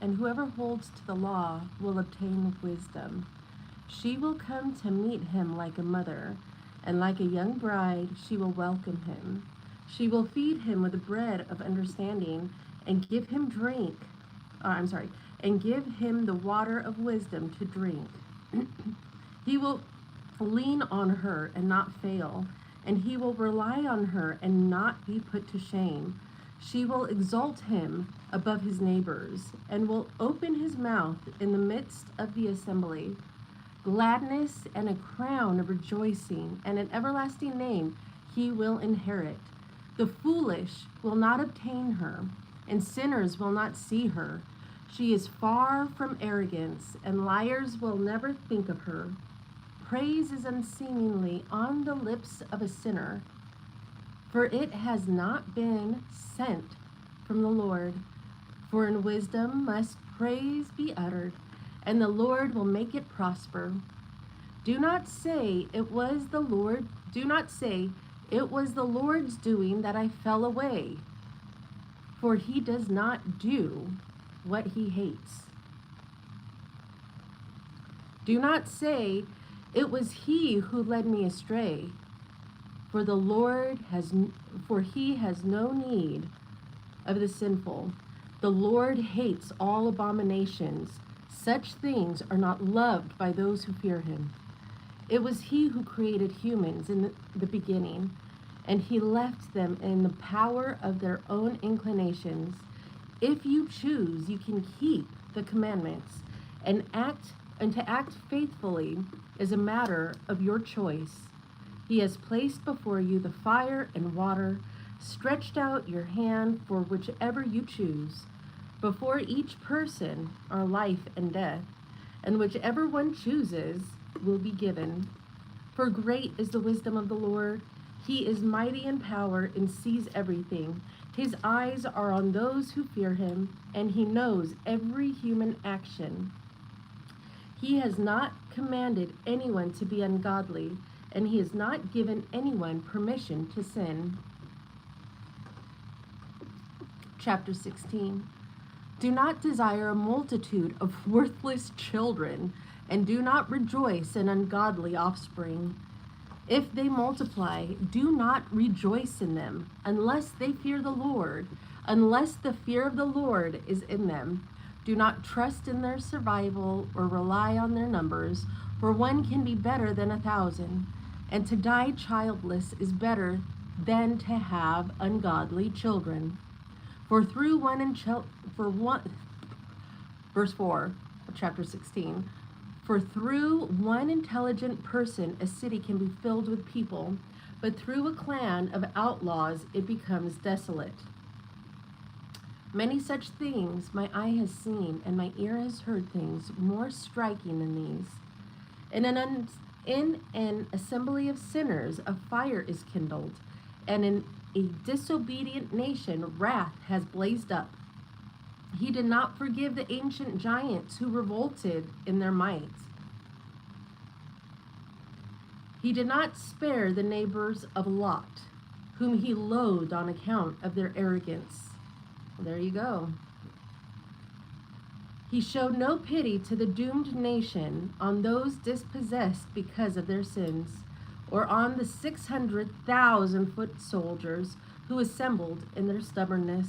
and whoever holds to the law will obtain wisdom. She will come to meet him like a mother, and like a young bride she will welcome him. She will feed him with the bread of understanding and give him and give him the water of wisdom to drink. He will lean on her and not fail, and he will rely on her and not be put to shame. She will exalt him above his neighbors and will open his mouth in the midst of the assembly. Gladness and a crown of rejoicing and an everlasting name he will inherit. The foolish will not obtain her, and sinners will not see her. She is far from arrogance, and liars will never think of her. Praise is unseemingly on the lips of a sinner, for it has not been sent from the Lord. For in wisdom must praise be uttered, and the Lord will make it prosper. Do not say it was the Lord. Do not say it was the Lord's doing that I fell away, for he does not do what he hates. Do not say it was he who led me astray, for he has no need of the sinful. The Lord hates all abominations. Such things are not loved by those who fear him. It was he who created humans in the beginning, and he left them in the power of their own inclinations. If you choose, you can keep the commandments, and to act faithfully is a matter of your choice. He has placed before you the fire and water. Stretched out your hand for whichever you choose. Before each person are life and death, and whichever one chooses will be given. For great is the wisdom of the Lord. He is mighty in power and sees everything. His eyes are on those who fear him, and he knows every human action. He has not commanded anyone to be ungodly, and he has not given anyone permission to sin. Chapter 16. Do not desire a multitude of worthless children, and do not rejoice in ungodly offspring. If they multiply, do not rejoice in them, unless they fear the Lord, unless the fear of the Lord is in them. Do not trust in their survival or rely on their numbers, for one can be better than 1,000, and to die childless is better than to have ungodly children. For through verse 4 of chapter 16, for through one intelligent person a city can be filled with people, but through a clan of outlaws it becomes desolate. Many such things my eye has seen, and my ear has heard things more striking than these. In an assembly of sinners a fire is kindled, and in a disobedient nation wrath has blazed up. He did not forgive the ancient giants who revolted in their might. He did not spare the neighbors of Lot, whom he loathed on account of their arrogance. Well, there you go. He showed no pity to the doomed nation, on those dispossessed because of their sins, or on the 600,000 foot soldiers who assembled in their stubbornness.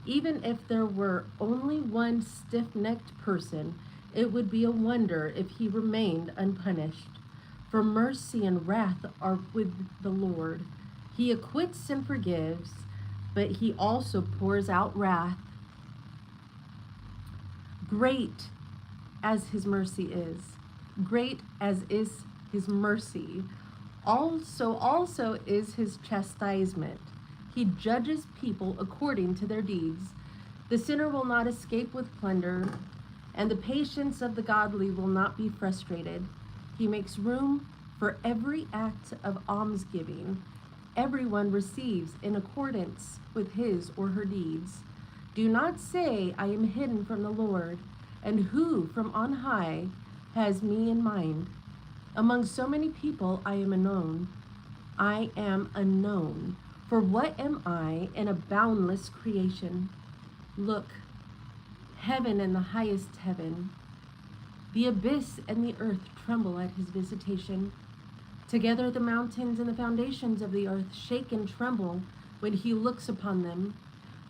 Even if there were only one stiff-necked person, it would be a wonder if he remained unpunished. For mercy and wrath are with the Lord. He acquits and forgives, but he also pours out wrath. Great as his mercy is, great as is his mercy, also is his chastisement. He judges people according to their deeds. The sinner will not escape with plunder, and the patience of the godly will not be frustrated. He makes room for every act of almsgiving. Everyone receives in accordance with his or her deeds. Do not say, I am hidden from the Lord, and who from on high has me in mind? Among so many people I am unknown. I am unknown. For what am I in a boundless creation? Look, Heaven and the highest heaven, the abyss and the earth tremble at his visitation. Together the mountains and the foundations of the earth shake and tremble when he looks upon them.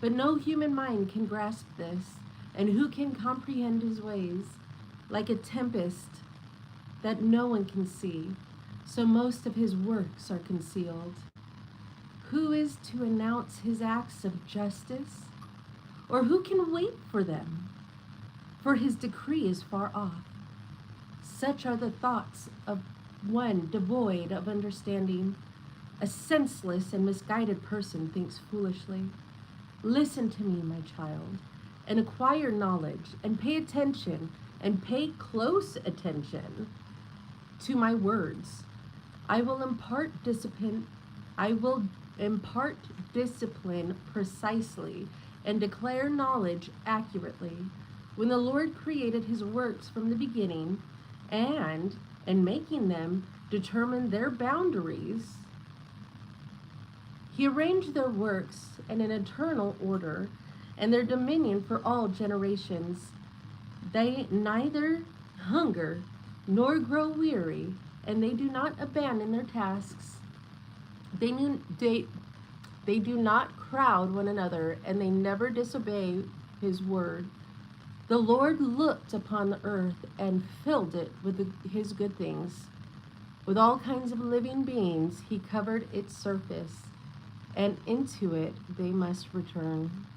But no human mind can grasp this, and who can comprehend his ways? Like a tempest that no one can see, so most of his works are concealed. Who is to announce his acts of justice? Or who can wait for them? For his decree is far off. Such are the thoughts of one devoid of understanding. A senseless and misguided person thinks foolishly. Listen to me, my child, and acquire knowledge, and pay attention, and pay close attention to my words. I will impart discipline precisely and declare knowledge accurately. When the Lord created his works from the beginning and in making them determined their boundaries, he arranged their works in an eternal order and their dominion for all generations. They neither hunger nor grow weary, and they do not abandon their tasks. They do not crowd one another, and they never disobey his word. The Lord looked upon the earth and filled it with his good things. With all kinds of living beings, he covered its surface, and into it they must return.